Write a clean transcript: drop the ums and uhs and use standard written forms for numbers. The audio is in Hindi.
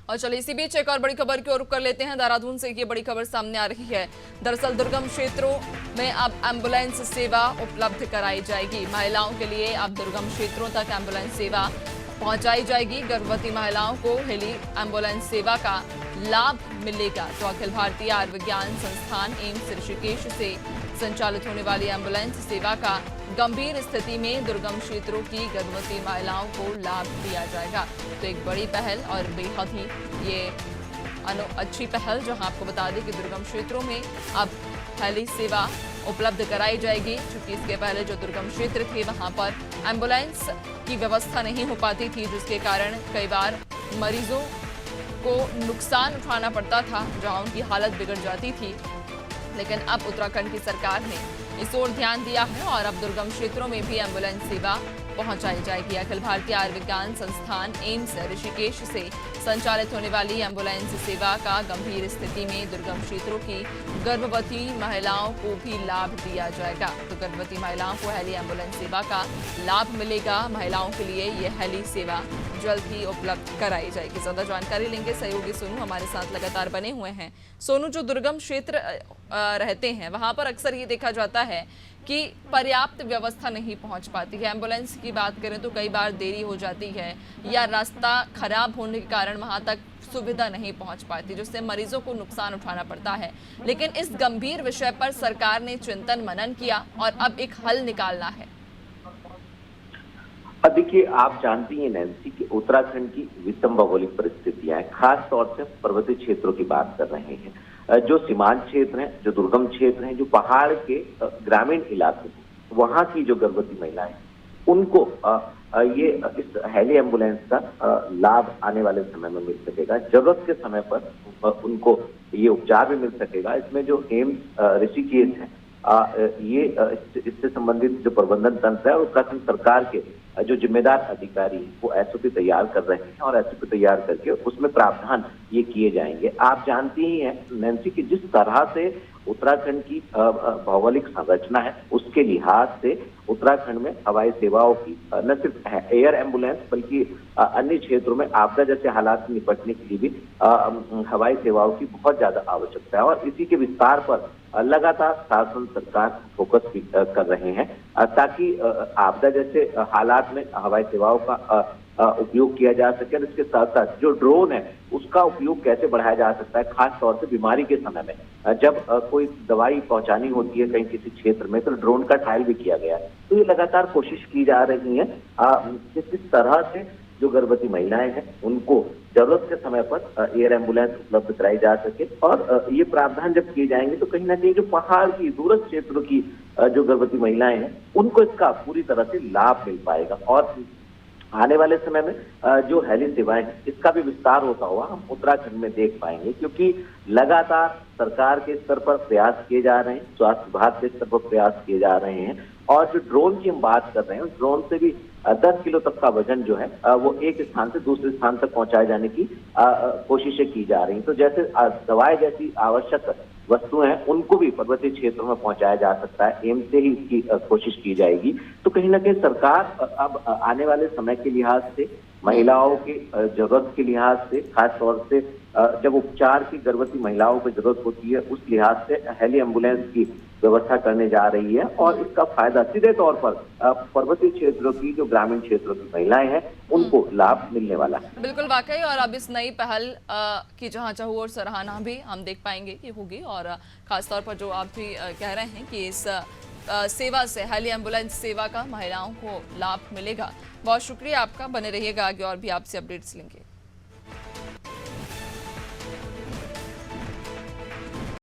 और चलिए इसी बीच एक और बड़ी खबर की ओर रुख कर लेते हैं। देहरादून से ये बड़ी खबर सामने आ रही है। दरअसल दुर्गम क्षेत्रों में अब एम्बुलेंस सेवा उपलब्ध कराई जाएगी। महिलाओं के लिए अब दुर्गम क्षेत्रों तक एम्बुलेंस सेवा पहुंचाई जाएगी। गर्भवती महिलाओं को हेली एम्बुलेंस सेवा का लाभ मिलेगा। तो अखिल भारतीय आयुर्विज्ञान संस्थान एम्स ऋषिकेश से संचालित होने वाली एम्बुलेंस सेवा का गंभीर स्थिति में दुर्गम क्षेत्रों की गर्भवती महिलाओं को लाभ दिया जाएगा। तो एक बड़ी पहल और बेहद ही ये अच्छी पहल, जहां आपको बता दें कि दुर्गम क्षेत्रों में अब हेली सेवा उपलब्ध कराई जाएगी। क्योंकि इसके पहले जो दुर्गम क्षेत्र थे वहां पर एम्बुलेंस की व्यवस्था नहीं हो पाती थी, जिसके कारण कई बार मरीजों को नुकसान उठाना पड़ता था, जहां उनकी हालत बिगड़ जाती थी। लेकिन अब उत्तराखंड की सरकार ने इस ओर ध्यान दिया है और अब दुर्गम क्षेत्रों में भी एम्बुलेंस सेवा पहुंचाई जाएगी। अखिल भारतीय आयुर्विज्ञान संस्थान एम्स ऋषिकेश से संचालित होने वाली एम्बुलेंस सेवा का गंभीर स्थिति में दुर्गम क्षेत्रों की गर्भवती महिलाओं को भी लाभ दिया जाएगा। तो गर्भवती महिलाओं को हेली एम्बुलेंस सेवा का लाभ मिलेगा। महिलाओं के लिए ये हेली सेवा जल्द ही उपलब्ध कराई जाएगी। ज्यादा जानकारी लेंगे सहयोगी सोनू हमारे साथ लगातार बने हुए हैं। सोनू, जो दुर्गम क्षेत्र रहते हैं वहां पर अक्सर ये देखा जाता है कि पर्याप्त व्यवस्था नहीं पहुंच पाती है। एम्बुलेंस की बात करें तो कई बार देरी हो जाती है या रास्ता खराब होने के कारण वहां तक सुविधा नहीं पहुंच पाती, जिससे मरीजों को नुकसान उठाना पड़ता है। लेकिन इस गंभीर विषय पर सरकार ने चिंतन मनन किया और अब एक हल निकालना है। देखिए, आप जानती हैं नैन्सी कि उत्तराखंड की विषम भौगोलिक परिस्थितियां हैं। खास तौर से पर्वतीय क्षेत्रों की बात कर रहे हैं। जो सीमांत क्षेत्र हैं, जो दुर्गम क्षेत्र हैं, जो पहाड़ के ग्रामीण इलाके हैं, वहां की जो गर्भवती महिलाएं हैं, उनको ये इस हेली एम्बुलेंस का लाभ आने वाले समय में मिल सकेगा। जरूरत के समय पर उनको ये उपचार भी मिल सकेगा। इसमें जो एम्स ऋषिकेश है, ये इससे संबंधित जो प्रबंधन तंत्र है, उत्तराखंड सरकार के जो जिम्मेदार अधिकारी हैं वो एसओपी तैयार कर रहे हैं और एसओपी तैयार करके उसमें प्रावधान ये किए जाएंगे। आप जानती ही हैं नैन्सी कि जिस तरह से उत्तराखंड की भौगोलिक संरचना है, उसके लिहाज से उत्तराखंड में हवाई सेवाओं की न सिर्फ एयर एम्बुलेंस बल्कि अन्य क्षेत्रों में आपदा जैसे हालात से निपटने के लिए भी हवाई सेवाओं की बहुत ज्यादा आवश्यकता है। और इसी के विस्तार पर लगातार शासन सरकार फोकस भी कर रहे हैं ताकि आपदा जैसे हालात में हवाई सेवाओं का उपयोग किया जा सके। और इसके साथ साथ जो ड्रोन है उसका उपयोग कैसे बढ़ाया जा सकता है, खास तौर से बीमारी के समय में जब कोई दवाई पहुंचानी होती है कहीं किसी क्षेत्र में, तो ड्रोन का ट्रायल भी किया गया है। तो ये लगातार कोशिश की जा रही है कि किस तरह से जो गर्भवती महिलाएं हैं उनको जरूरत के समय पर एयर एम्बुलेंस उपलब्ध कराई जा सके। और ये प्रावधान जब किए जाएंगे तो कहीं ना कहीं जो पहाड़ की दूरस्थ क्षेत्रों की जो गर्भवती महिलाएं हैं उनको इसका पूरी तरह से लाभ मिल पाएगा। और आने वाले समय में जो हेली सेवाएं हैं इसका भी विस्तार होता हुआ हम उत्तराखंड में देख पाएंगे, क्योंकि लगातार सरकार के स्तर पर प्रयास किए जा रहे हैं, स्वास्थ्य विभाग के स्तर पर प्रयास किए जा रहे हैं। और जो ड्रोन की हम बात कर रहे हैं, उस ड्रोन से भी 10 किलो तक का वजन जो है वो एक स्थान से दूसरे स्थान तक पहुंचाए जाने की कोशिशें की जा रही हैं। तो जैसे दवाएं जैसी आवश्यक वस्तुएं हैं उनको भी पर्वतीय क्षेत्रों में पहुंचाया जा सकता है। एम्स से ही इसकी कोशिश की जाएगी। तो कहीं ना कहीं सरकार अब आने वाले समय के लिहाज से, महिलाओं की जरूरत के लिहाज से, खास तौर से जब उपचार की गर्भवती महिलाओं को जरूरत होती है, उस लिहाज से हेली एम्बुलेंस की व्यवस्था करने जा रही है। और इसका फायदा सीधे तौर पर पर्वतीय क्षेत्रों की जो ग्रामीण क्षेत्रों की महिलाएं हैं उनको लाभ मिलने वाला है। बिल्कुल वाकई। और अब इस नई पहल की जहां चाहूँ और सराहना भी हम देख पाएंगे कि होगी। और खासतौर पर जो आप भी कह रहे हैं कि इस सेवा से, हेली एम्बुलेंस सेवा का महिलाओं को लाभ मिलेगा। बहुत शुक्रिया आपका। बने रहिएगा, आगे और भी आपसे अपडेट्स लेंगे।